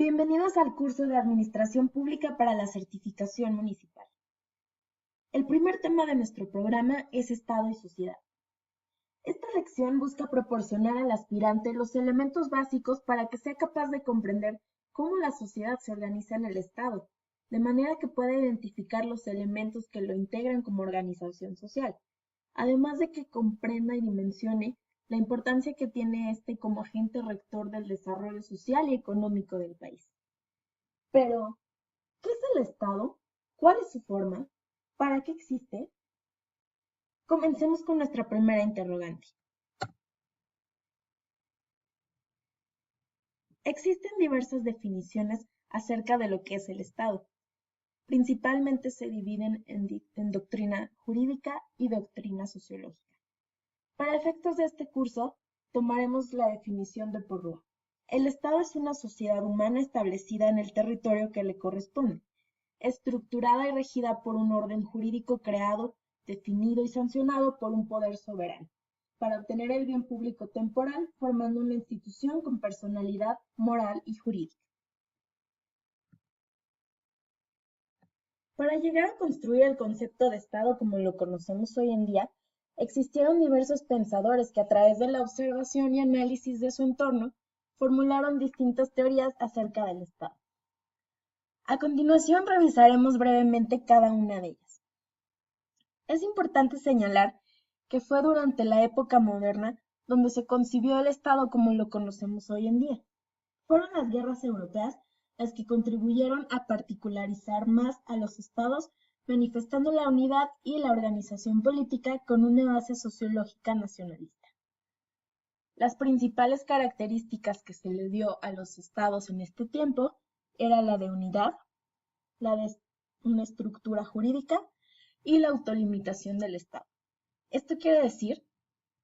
Bienvenidos al curso de Administración Pública para la Certificación Municipal. El primer tema de nuestro programa es Estado y Sociedad. Esta lección busca proporcionar al aspirante los elementos básicos para que sea capaz de comprender cómo la sociedad se organiza en el Estado, de manera que pueda identificar los elementos que lo integran como organización social, además de que comprenda y dimensione la importancia que tiene este como agente rector del desarrollo social y económico del país. Pero, ¿qué es el Estado? ¿Cuál es su forma? ¿Para qué existe? Comencemos con nuestra primera interrogante. Existen diversas definiciones acerca de lo que es el Estado. Principalmente se dividen en doctrina jurídica y doctrina sociológica. Para efectos de este curso, tomaremos la definición de Porrúa. El Estado es una sociedad humana establecida en el territorio que le corresponde, estructurada y regida por un orden jurídico creado, definido y sancionado por un poder soberano, para obtener el bien público temporal, formando una institución con personalidad moral y jurídica. Para llegar a construir el concepto de Estado como lo conocemos hoy en día, existieron diversos pensadores que a través de la observación y análisis de su entorno, formularon distintas teorías acerca del Estado. A continuación revisaremos brevemente cada una de ellas. Es importante señalar que fue durante la época moderna donde se concibió el Estado como lo conocemos hoy en día. Fueron las guerras europeas las que contribuyeron a particularizar más a los estados, manifestando la unidad y la organización política con una base sociológica nacionalista. Las principales características que se le dio a los estados en este tiempo era la de unidad, la de una estructura jurídica y la autolimitación del Estado. Esto quiere decir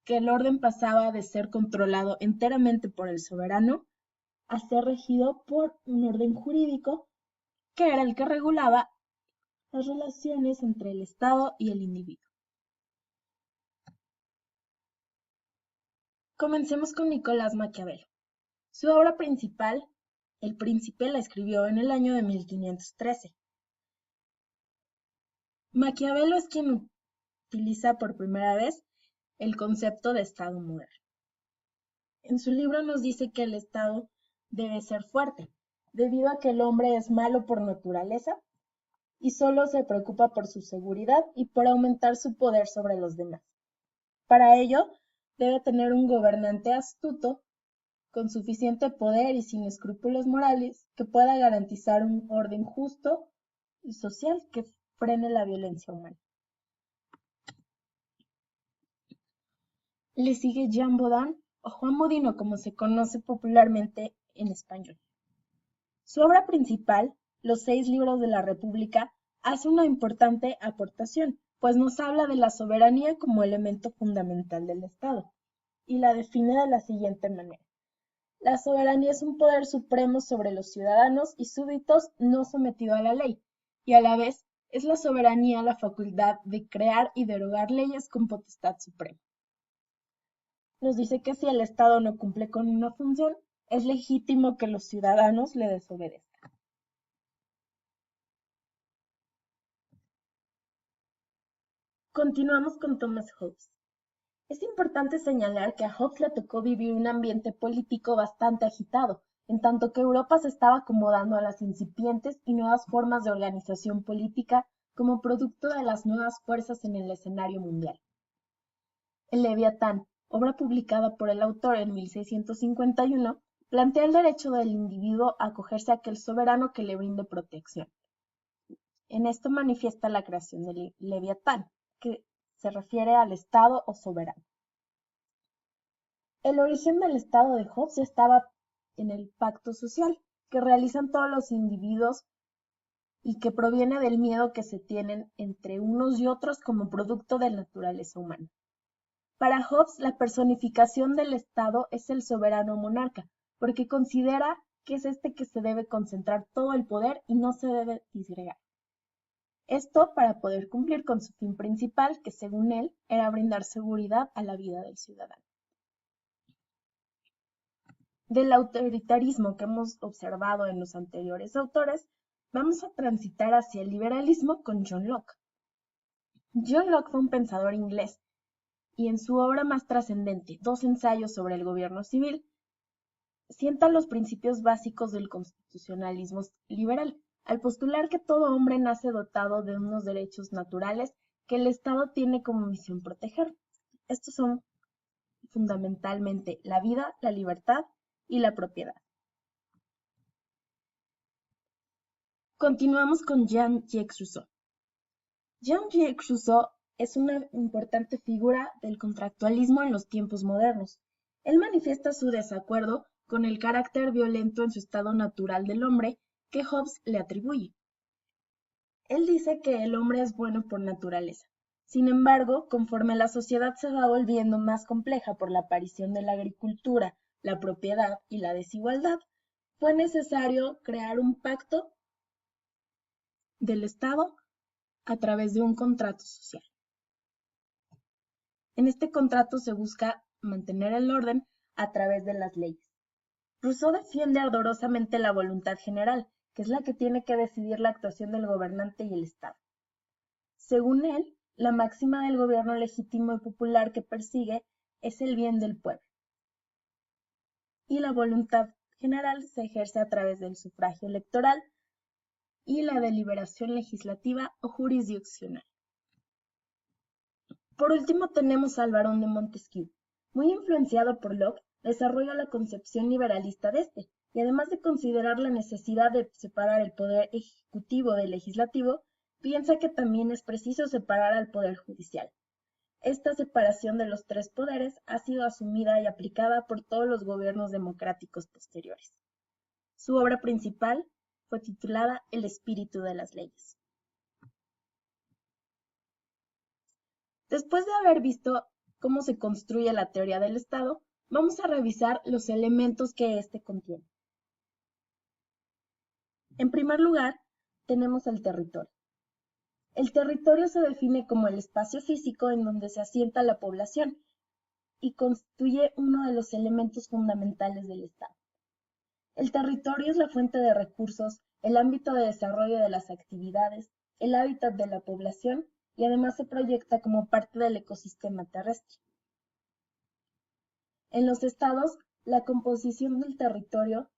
que el orden pasaba de ser controlado enteramente por el soberano a ser regido por un orden jurídico que era el que regulaba las relaciones entre el Estado y el individuo. Comencemos con Nicolás Maquiavelo. Su obra principal, El Príncipe, la escribió en el año de 1513. Maquiavelo es quien utiliza por primera vez el concepto de Estado moderno. En su libro nos dice que el Estado debe ser fuerte, debido a que el hombre es malo por naturaleza y solo se preocupa por su seguridad y por aumentar su poder sobre los demás. Para ello, debe tener un gobernante astuto, con suficiente poder y sin escrúpulos morales, que pueda garantizar un orden justo y social que frene la violencia humana. Le sigue Jean Bodin, o Juan Bodino como se conoce popularmente en español. Su obra principal, Los 6 libros de la República, hace una importante aportación, pues nos habla de la soberanía como elemento fundamental del Estado, y la define de la siguiente manera. La soberanía es un poder supremo sobre los ciudadanos y súbditos no sometido a la ley, y a la vez es la soberanía la facultad de crear y derogar leyes con potestad suprema. Nos dice que si el Estado no cumple con una función, es legítimo que los ciudadanos le desobedezcan. Continuamos con Thomas Hobbes. Es importante señalar que a Hobbes le tocó vivir un ambiente político bastante agitado, en tanto que Europa se estaba acomodando a las incipientes y nuevas formas de organización política como producto de las nuevas fuerzas en el escenario mundial. El Leviatán, obra publicada por el autor en 1651, plantea el derecho del individuo a acogerse a aquel soberano que le brinde protección. En esto manifiesta la creación del Leviatán, que se refiere al Estado o soberano. El origen del Estado de Hobbes estaba en el pacto social que realizan todos los individuos y que proviene del miedo que se tienen entre unos y otros como producto de la naturaleza humana. Para Hobbes, la personificación del Estado es el soberano monarca, porque considera que es este que se debe concentrar todo el poder y no se debe disgregar. Esto para poder cumplir con su fin principal, que según él era brindar seguridad a la vida del ciudadano. Del autoritarismo que hemos observado en los anteriores autores, vamos a transitar hacia el liberalismo con John Locke. John Locke fue un pensador inglés y en su obra más trascendente, Dos ensayos sobre el gobierno civil, sienta los principios básicos del constitucionalismo liberal, al postular que todo hombre nace dotado de unos derechos naturales que el Estado tiene como misión proteger. Estos son fundamentalmente la vida, la libertad y la propiedad. Continuamos con Jean-Jacques Rousseau. Jean-Jacques Rousseau es una importante figura del contractualismo en los tiempos modernos. Él manifiesta su desacuerdo con el carácter violento en su estado natural del hombre que Hobbes le atribuye. Él dice que el hombre es bueno por naturaleza. Sin embargo, conforme la sociedad se va volviendo más compleja por la aparición de la agricultura, la propiedad y la desigualdad, fue necesario crear un pacto del Estado a través de un contrato social. En este contrato se busca mantener el orden a través de las leyes. Rousseau defiende ardorosamente la voluntad general, que es la que tiene que decidir la actuación del gobernante y el Estado. Según él, la máxima del gobierno legítimo y popular que persigue es el bien del pueblo. Y la voluntad general se ejerce a través del sufragio electoral y la deliberación legislativa o jurisdiccional. Por último tenemos al barón de Montesquieu. Muy influenciado por Locke, desarrolla la concepción liberalista de este, y además de considerar la necesidad de separar el poder ejecutivo del legislativo, piensa que también es preciso separar al poder judicial. Esta separación de los tres poderes ha sido asumida y aplicada por todos los gobiernos democráticos posteriores. Su obra principal fue titulada El espíritu de las leyes. Después de haber visto cómo se construye la teoría del Estado, vamos a revisar los elementos que éste contiene. En primer lugar, tenemos el territorio. El territorio se define como el espacio físico en donde se asienta la población y constituye uno de los elementos fundamentales del Estado. El territorio es la fuente de recursos, el ámbito de desarrollo de las actividades, el hábitat de la población y además se proyecta como parte del ecosistema terrestre. En los estados, la composición del territorio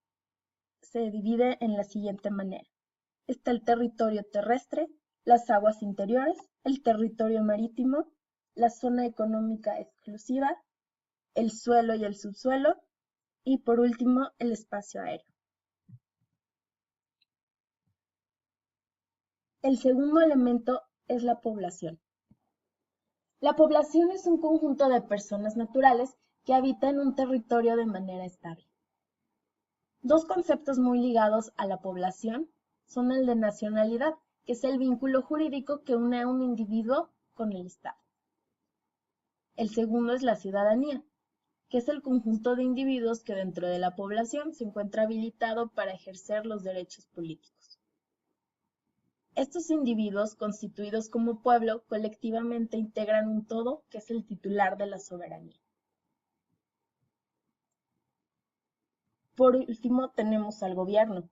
se divide en la siguiente manera. Está el territorio terrestre, las aguas interiores, el territorio marítimo, la zona económica exclusiva, el suelo y el subsuelo, y por último, el espacio aéreo. El segundo elemento es la población. La población es un conjunto de personas naturales que habitan un territorio de manera estable. Dos conceptos muy ligados a la población son el de nacionalidad, que es el vínculo jurídico que une a un individuo con el Estado. El segundo es la ciudadanía, que es el conjunto de individuos que dentro de la población se encuentra habilitado para ejercer los derechos políticos. Estos individuos, constituidos como pueblo, colectivamente integran un todo que es el titular de la soberanía. Por último, tenemos al gobierno.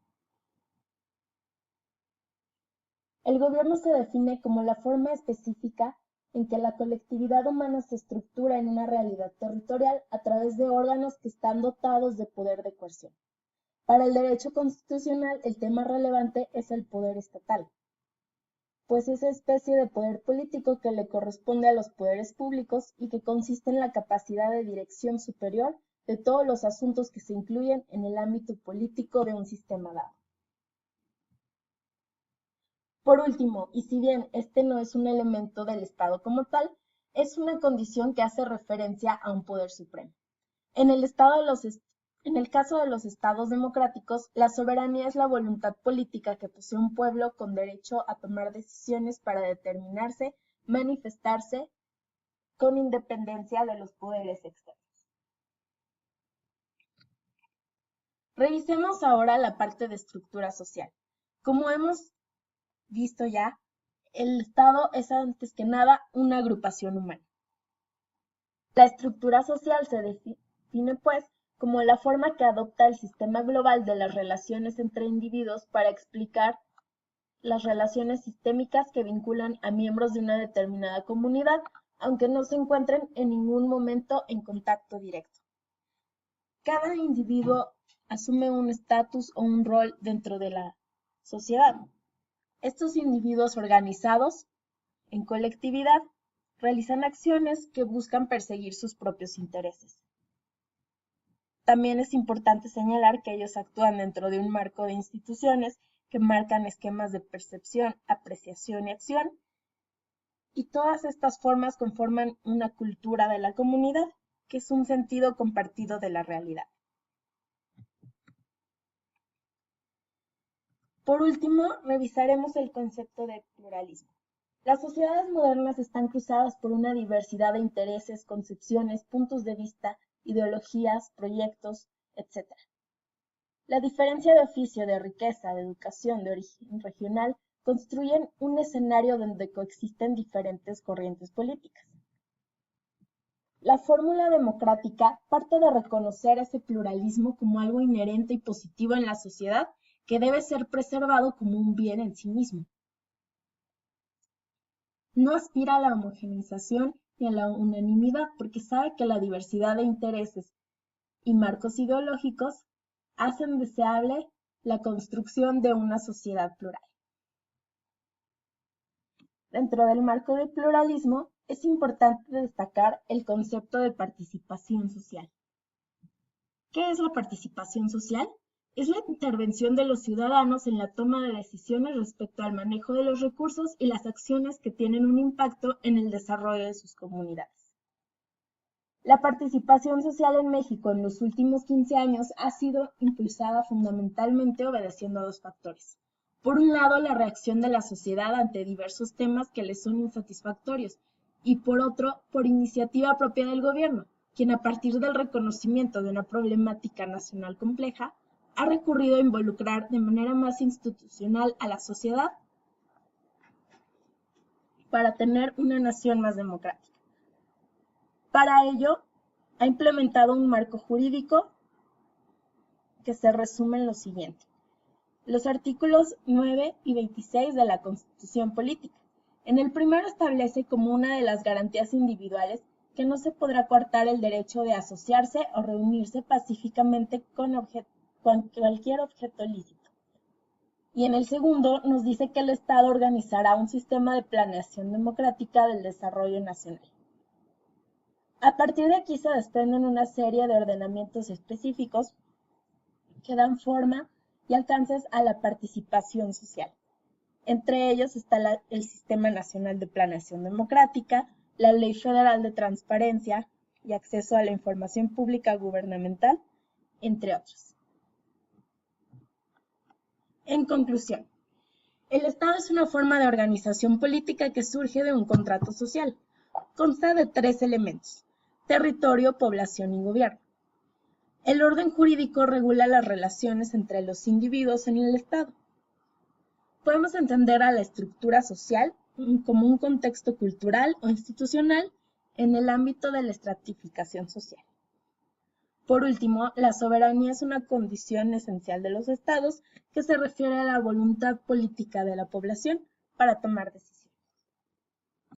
El gobierno se define como la forma específica en que la colectividad humana se estructura en una realidad territorial a través de órganos que están dotados de poder de coerción. Para el derecho constitucional, el tema relevante es el poder estatal, pues esa especie de poder político que le corresponde a los poderes públicos y que consiste en la capacidad de dirección superior de todos los asuntos que se incluyen en el ámbito político de un sistema dado. Por último, y si bien este no es un elemento del Estado como tal, es una condición que hace referencia a un poder supremo. En el caso de los estados democráticos, la soberanía es la voluntad política que posee un pueblo con derecho a tomar decisiones para determinarse, manifestarse con independencia de los poderes externos. Revisemos ahora la parte de estructura social. Como hemos visto ya, el Estado es antes que nada una agrupación humana. La estructura social se define, pues, como la forma que adopta el sistema global de las relaciones entre individuos para explicar las relaciones sistémicas que vinculan a miembros de una determinada comunidad, aunque no se encuentren en ningún momento en contacto directo. Cada individuo asume un estatus o un rol dentro de la sociedad. Estos individuos organizados en colectividad realizan acciones que buscan perseguir sus propios intereses. También es importante señalar que ellos actúan dentro de un marco de instituciones que marcan esquemas de percepción, apreciación y acción, y todas estas formas conforman una cultura de la comunidad, que es un sentido compartido de la realidad. Por último, revisaremos el concepto de pluralismo. Las sociedades modernas están cruzadas por una diversidad de intereses, concepciones, puntos de vista, ideologías, proyectos, etc. La diferencia de oficio, de riqueza, de educación, de origen regional, construyen un escenario donde coexisten diferentes corrientes políticas. La fórmula democrática parte de reconocer ese pluralismo como algo inherente y positivo en la sociedad que debe ser preservado como un bien en sí mismo. No aspira a la homogeneización ni a la unanimidad porque sabe que la diversidad de intereses y marcos ideológicos hacen deseable la construcción de una sociedad plural. Dentro del marco del pluralismo, es importante destacar el concepto de participación social. ¿Qué es la participación social? Es la intervención de los ciudadanos en la toma de decisiones respecto al manejo de los recursos y las acciones que tienen un impacto en el desarrollo de sus comunidades. La participación social en México en los últimos 15 años ha sido impulsada fundamentalmente obedeciendo a dos factores. Por un lado, la reacción de la sociedad ante diversos temas que les son insatisfactorios, y por otro, por iniciativa propia del gobierno, quien a partir del reconocimiento de una problemática nacional compleja, ha recurrido a involucrar de manera más institucional a la sociedad para tener una nación más democrática. Para ello, ha implementado un marco jurídico que se resume en lo siguiente. Los artículos 9 y 26 de la Constitución Política. En el primero establece como una de las garantías individuales que no se podrá coartar el derecho de asociarse o reunirse pacíficamente con cualquier objeto lícito. Y en el segundo nos dice que el Estado organizará un sistema de planeación democrática del desarrollo nacional. A partir de aquí se desprenden una serie de ordenamientos específicos que dan forma y alcances a la participación social. Entre ellos está el Sistema Nacional de Planeación Democrática, la Ley Federal de Transparencia y Acceso a la Información Pública Gubernamental, entre otros. En conclusión, el Estado es una forma de organización política que surge de un contrato social. Consta de 3 elementos: territorio, población y gobierno. El orden jurídico regula las relaciones entre los individuos en el Estado. Podemos entender a la estructura social como un contexto cultural o institucional en el ámbito de la estratificación social. Por último, la soberanía es una condición esencial de los estados que se refiere a la voluntad política de la población para tomar decisiones.